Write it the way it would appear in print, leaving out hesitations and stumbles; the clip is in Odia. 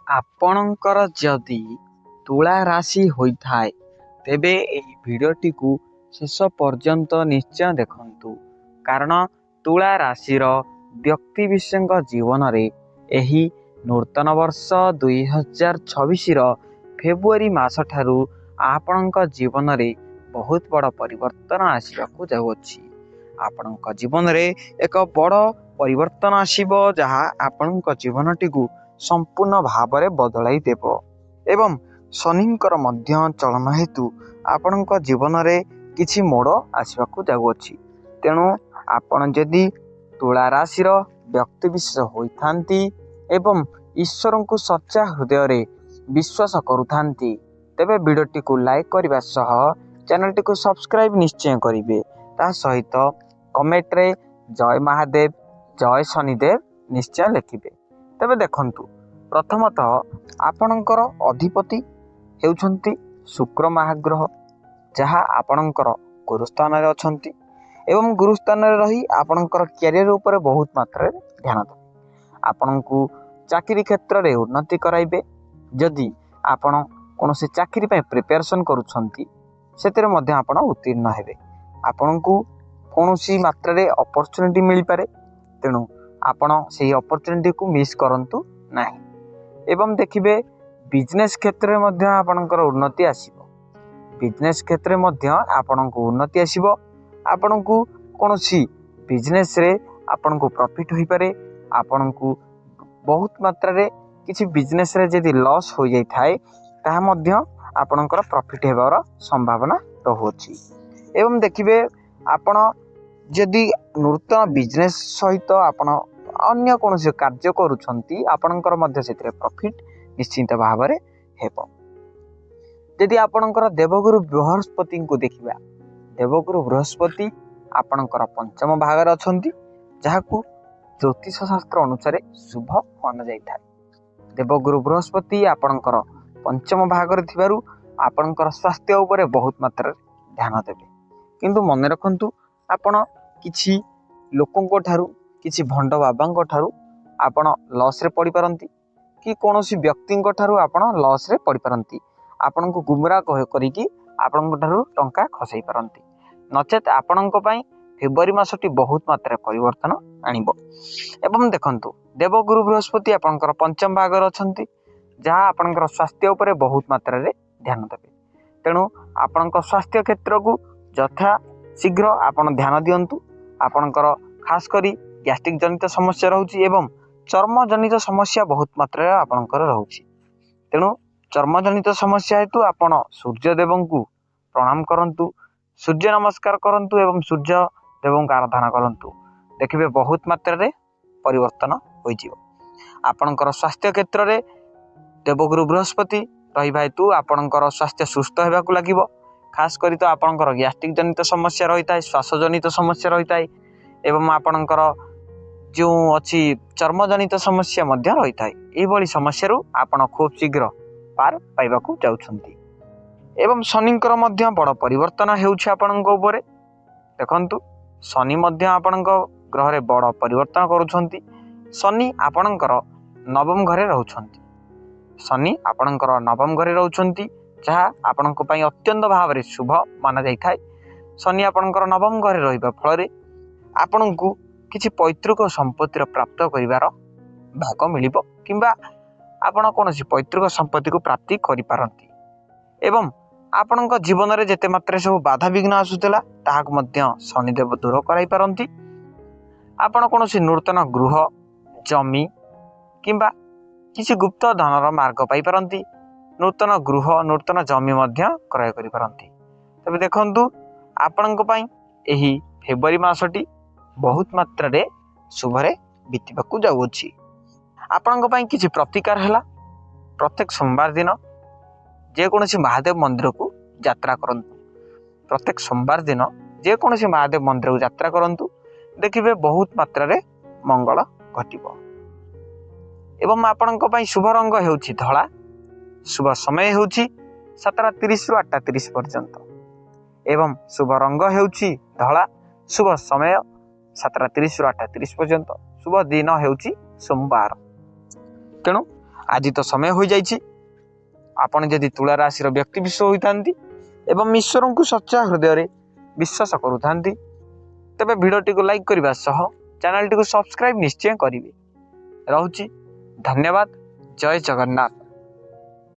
ଆପଣଙ୍କର ଯଦି ତୁଳା ରାଶି ହୋଇଥାଏ ତେବେ ଏହି ଭିଡ଼ିଓଟିକୁ ଶେଷ ପର୍ଯ୍ୟନ୍ତ ନିଶ୍ଚୟ ଦେଖନ୍ତୁ, କାରଣ ତୁଳା ରାଶିର ବ୍ୟକ୍ତିବିଶେଷଙ୍କ ଜୀବନରେ ଏହି ନୂତନ ବର୍ଷ 2026ର ଫେବୃଆରୀ ମାସଠାରୁ ଆପଣଙ୍କ ଜୀବନରେ ବହୁତ ବଡ଼ ପରିବର୍ତ୍ତନ ଆସିବାକୁ ଯାଉଅଛି। ଆପଣଙ୍କ ଜୀବନରେ ଏକ ବଡ଼ ପରିବର୍ତ୍ତନ ଆସିବ, ଯାହା ଆପଣଙ୍କ ଜୀବନଟିକୁ ସମ୍ପୂର୍ଣ୍ଣ ଭାବରେ ବଦଳାଇ ଦେବ ଏବଂ ଶନିଙ୍କର ମଧ୍ୟ ଚଳନ ହେତୁ ଆପଣଙ୍କ ଜୀବନରେ କିଛି ମୋଡ଼ ଆସିବାକୁ ଯାଉଅଛି। ତେଣୁ ଆପଣ ଯଦି ତୁଳା ରାଶିର ବ୍ୟକ୍ତିବିଶେଷ ହୋଇଥାନ୍ତି ଏବଂ ଈଶ୍ୱରଙ୍କୁ ସଚ୍ଚା ହୃଦୟରେ ବିଶ୍ୱାସ କରୁଥାନ୍ତି, ତେବେ ଭିଡ଼ିଓଟିକୁ ଲାଇକ୍ କରିବା ସହ ଚ୍ୟାନେଲଟିକୁ ସବସ୍କ୍ରାଇବ୍ ନିଶ୍ଚୟ କରିବେ। ତା ସହିତ କମେଣ୍ଟରେ ଜୟ ମହାଦେବ, ଜୟ ଶନିଦେବ ନିଶ୍ଚୟ ଲେଖିବେ। ତେବେ ଦେଖନ୍ତୁ, ପ୍ରଥମତଃ ଆପଣଙ୍କର ଅଧିପତି ହେଉଛନ୍ତି ଶୁକ୍ର ମହାଗ୍ରହ, ଯାହା ଆପଣଙ୍କର ଗୁରୁସ୍ଥାନରେ ଅଛନ୍ତି ଏବଂ ଗୁରୁସ୍ଥାନରେ ରହି ଆପଣଙ୍କର କ୍ୟାରିୟର ଉପରେ ବହୁତ ମାତ୍ରାରେ ଧ୍ୟାନ ଦେବେ। ଆପଣଙ୍କୁ ଚାକିରି କ୍ଷେତ୍ରରେ ଉନ୍ନତି କରାଇବେ। ଯଦି ଆପଣ କୌଣସି ଚାକିରି ପାଇଁ ପ୍ରିପାରେସନ୍ କରୁଛନ୍ତି, ସେଥିରେ ମଧ୍ୟ ଆପଣ ଉତ୍ତୀର୍ଣ୍ଣ ହେବେ। ଆପଣଙ୍କୁ କୌଣସି ମାତ୍ରାରେ ଅପରଚ୍ୟୁନିଟି ମିଳିପାରେ, ତେଣୁ ଆପଣ ସେହି ଅପରଚ୍ୟୁନିଟିକୁ ମିସ୍ କରନ୍ତୁ ନାହିଁ। ଏବଂ ଦେଖିବେ, ବିଜନେସ୍ କ୍ଷେତ୍ରରେ ମଧ୍ୟ ଆପଣଙ୍କର ଉନ୍ନତି ଆସିବ। ବିଜନେସ୍ କ୍ଷେତ୍ରରେ ମଧ୍ୟ ଆପଣଙ୍କୁ ଉନ୍ନତି ଆସିବ। ଆପଣଙ୍କୁ କୌଣସି ବିଜନେସ୍ରେ ଆପଣଙ୍କୁ ପ୍ରଫିଟ୍ ହୋଇପାରେ। ଆପଣଙ୍କୁ ବହୁତ ମାତ୍ରାରେ କିଛି ବିଜନେସ୍ରେ ଯଦି ଲସ୍ ହୋଇଯାଇଥାଏ, ତାହା ମଧ୍ୟ ଆପଣଙ୍କର ପ୍ରଫିଟ୍ ହେବାର ସମ୍ଭାବନା ରହୁଅଛି। ଏବଂ ଦେଖିବେ, ଆପଣ ଯଦି ନୂତନ ବିଜନେସ୍ ସହିତ ଆପଣ ଅନ୍ୟ କୌଣସି କାର୍ଯ୍ୟ କରୁଛନ୍ତି, ଆପଣଙ୍କର ମଧ୍ୟ ସେଥିରେ ପ୍ରଫିଟ୍ ନିଶ୍ଚିତ ଭାବରେ ହେବ। ଯଦି ଆପଣଙ୍କର ଦେବଗୁରୁ ବୃହସ୍ପତିଙ୍କୁ ଦେଖିବା, ଦେବଗୁରୁ ବୃହସ୍ପତି ଆପଣଙ୍କର ପଞ୍ଚମ ଭାଗରେ ଅଛନ୍ତି, ଯାହାକୁ ଜ୍ୟୋତିଷ ଶାସ୍ତ୍ର ଅନୁସାରେ ଶୁଭ ମନାଯାଇଥାଏ। ଦେବଗୁରୁ ବୃହସ୍ପତି ଆପଣଙ୍କର ପଞ୍ଚମ ଭାଗରେ ଥିବାରୁ ଆପଣଙ୍କର ସ୍ୱାସ୍ଥ୍ୟ ଉପରେ ବହୁତ ମାତ୍ରାରେ ଧ୍ୟାନ ଦେବେ। କିନ୍ତୁ ମନେ ରଖନ୍ତୁ, ଆପଣ କିଛି ଲୋକଙ୍କ ଠାରୁ, କିଛି ଭଣ୍ଡ ବାବାଙ୍କ ଠାରୁ ଆପଣ ଲସ୍ରେ ପଡ଼ିପାରନ୍ତି କି କୌଣସି ବ୍ୟକ୍ତିଙ୍କ ଠାରୁ ଆପଣ ଲସ୍ରେ ପଡ଼ିପାରନ୍ତି। ଆପଣଙ୍କୁ ଗୁମରାହ କରିକି ଆପଣଙ୍କ ଠାରୁ ଟଙ୍କା ଖସାଇ ପାରନ୍ତି। ନଚେତ୍ ଆପଣଙ୍କ ପାଇଁ ଫେବୃଆରୀ ମାସଟି ବହୁତ ମାତ୍ରାରେ ପରିବର୍ତ୍ତନ ଆଣିବ। ଏବଂ ଦେଖନ୍ତୁ, ଦେବଗୁରୁ ବୃହସ୍ପତି ଆପଣଙ୍କର ପଞ୍ଚମ ଭାଗରେ ଅଛନ୍ତି, ଯାହା ଆପଣଙ୍କର ସ୍ୱାସ୍ଥ୍ୟ ଉପରେ ବହୁତ ମାତ୍ରାରେ ଧ୍ୟାନ ଦେବେ। ତେଣୁ ଆପଣଙ୍କ ସ୍ୱାସ୍ଥ୍ୟ କ୍ଷେତ୍ରକୁ ଯଥା ଶୀଘ୍ର ଆପଣ ଧ୍ୟାନ ଦିଅନ୍ତୁ। ଆପଣଙ୍କର ଖାସ୍ କରି ଗ୍ୟାଷ୍ଟ୍ରିକ୍ ଜନିତ ସମସ୍ୟା ରହୁଛି ଏବଂ ଚର୍ମ ଜନିତ ସମସ୍ୟା ବହୁତ ମାତ୍ରାରେ ଆପଣଙ୍କର ରହୁଛି। ତେଣୁ ଚର୍ମ ଜନିତ ସମସ୍ୟା ହେତୁ ଆପଣ ସୂର୍ଯ୍ୟଦେବଙ୍କୁ ପ୍ରଣାମ କରନ୍ତୁ, ସୂର୍ଯ୍ୟ ନମସ୍କାର କରନ୍ତୁ ଏବଂ ସୂର୍ଯ୍ୟ ଦେବଙ୍କୁ ଆରାଧନା କରନ୍ତୁ। ଦେଖିବେ ବହୁତ ମାତ୍ରାରେ ପରିବର୍ତ୍ତନ ହୋଇଯିବ। ଆପଣଙ୍କର ସ୍ୱାସ୍ଥ୍ୟ କ୍ଷେତ୍ରରେ ଦେବଗୁରୁ ବୃହସ୍ପତି ରହିବା ହେତୁ ଆପଣଙ୍କର ସ୍ୱାସ୍ଥ୍ୟ ସୁସ୍ଥ ହେବାକୁ ଲାଗିବ। ଖାସ୍ କରି ତ ଆପଣଙ୍କର ଗ୍ୟାଷ୍ଟ୍ରିକ୍ ଜନିତ ସମସ୍ୟା ରହିଥାଏ, ଶ୍ୱାସ ଜନିତ ସମସ୍ୟା ରହିଥାଏ ଏବଂ ଆପଣଙ୍କର ଯେଉଁ ଅଛି ଚର୍ମ ଜନିତ ସମସ୍ୟା ମଧ୍ୟ ରହିଥାଏ। ଏହିଭଳି ସମସ୍ୟାରୁ ଆପଣ ଖୁବ୍ ଶୀଘ୍ର ପାର ପାଇବାକୁ ଯାଉଛନ୍ତି। ଏବଂ ଶନିଙ୍କର ମଧ୍ୟ ବଡ଼ ପରିବର୍ତ୍ତନ ହେଉଛି ଆପଣଙ୍କ ଉପରେ। ଦେଖନ୍ତୁ, ଶନି ମଧ୍ୟ ଆପଣଙ୍କ ଗ୍ରହରେ ବଡ଼ ପରିବର୍ତ୍ତନ କରୁଛନ୍ତି। ଶନି ଆପଣଙ୍କର ନବମ ଘରେ ରହୁଛନ୍ତି। ଶନି ଆପଣଙ୍କର ନବମ ଘରେ ରହୁଛନ୍ତି, ଯାହା ଆପଣଙ୍କ ପାଇଁ ଅତ୍ୟନ୍ତ ଭାବରେ ଶୁଭ ମାନାଯାଇଥାଏ। ଶନି ଆପଣଙ୍କର ନବମ ଘରେ ରହିବା ଫଳରେ ଆପଣଙ୍କୁ କିଛି ପୈତୃକ ସମ୍ପତ୍ତିର ପ୍ରାପ୍ତ କରିବାର ଭାଗ ମିଳିବ କିମ୍ବା ଆପଣ କୌଣସି ପୈତୃକ ସମ୍ପତ୍ତିକୁ ପ୍ରାପ୍ତି କରିପାରନ୍ତି। ଏବଂ ଆପଣଙ୍କ ଜୀବନରେ ଯେତେ ମାତ୍ରାରେ ସବୁ ବାଧାବିଘ୍ନ ଆସୁଥିଲା, ତାହାକୁ ମଧ୍ୟ ଶନିଦେବ ଦୂର କରାଇ ପାରନ୍ତି। ଆପଣ କୌଣସି ନୂତନ ଗୃହ, ଜମି କିମ୍ବା କିଛି ଗୁପ୍ତ ଧନର ମାର୍ଗ ପାଇପାରନ୍ତି। ନୂତନ ଗୃହ, ନୂତନ ଜମି ମଧ୍ୟ କ୍ରୟ କରିପାରନ୍ତି। ତେବେ ଦେଖନ୍ତୁ, ଆପଣଙ୍କ ପାଇଁ ଏହି ଫେବୃଆରୀ ମାସଟି ବହୁତ ମାତ୍ରାରେ ଶୁଭରେ ବିତିବାକୁ ଯାଉଅଛି। ଆପଣଙ୍କ ପାଇଁ କିଛି ପ୍ରତିକାର ହେଲା। ପ୍ରତ୍ୟେକ ସୋମବାର ଦିନ ଯେକୌଣସି ମହାଦେବ ମନ୍ଦିରକୁ ଯାତ୍ରା କରନ୍ତୁ। ପ୍ରତ୍ୟେକ ସୋମବାର ଦିନ ଯେକୌଣସି ମହାଦେବ ମନ୍ଦିରକୁ ଯାତ୍ରା କରନ୍ତୁ। ଦେଖିବେ ବହୁତ ମାତ୍ରାରେ ମଙ୍ଗଳ ଘଟିବ। ଏବଂ ଆପଣଙ୍କ ପାଇଁ ଶୁଭ ରଙ୍ଗ ହେଉଛି ଧଳା। ଶୁଭ ସମୟ ହେଉଛି 7:30ରୁ 8:30 ପର୍ଯ୍ୟନ୍ତ ଏବଂ ଶୁଭ ରଙ୍ଗ ହେଉଛି ଧଳା। ଶୁଭ ସମୟ 7:30ରୁ 8:30 ପର୍ଯ୍ୟନ୍ତ। ଶୁଭ ଦିନ ହେଉଛି ସୋମବାର। ତେଣୁ आज तो समय हो जाइछि आपण जदि तुला राशि व्यक्ति विश्व होइतांती एवं ईश्वर को सच्चा हृदय विश्वास करूथांती तेबे भिडियोटी को लाइक करने सह चैनल टी को सब्सक्राइब निश्चय करेंगे। रहुछि धन्यवाद। जय जगन्नाथ।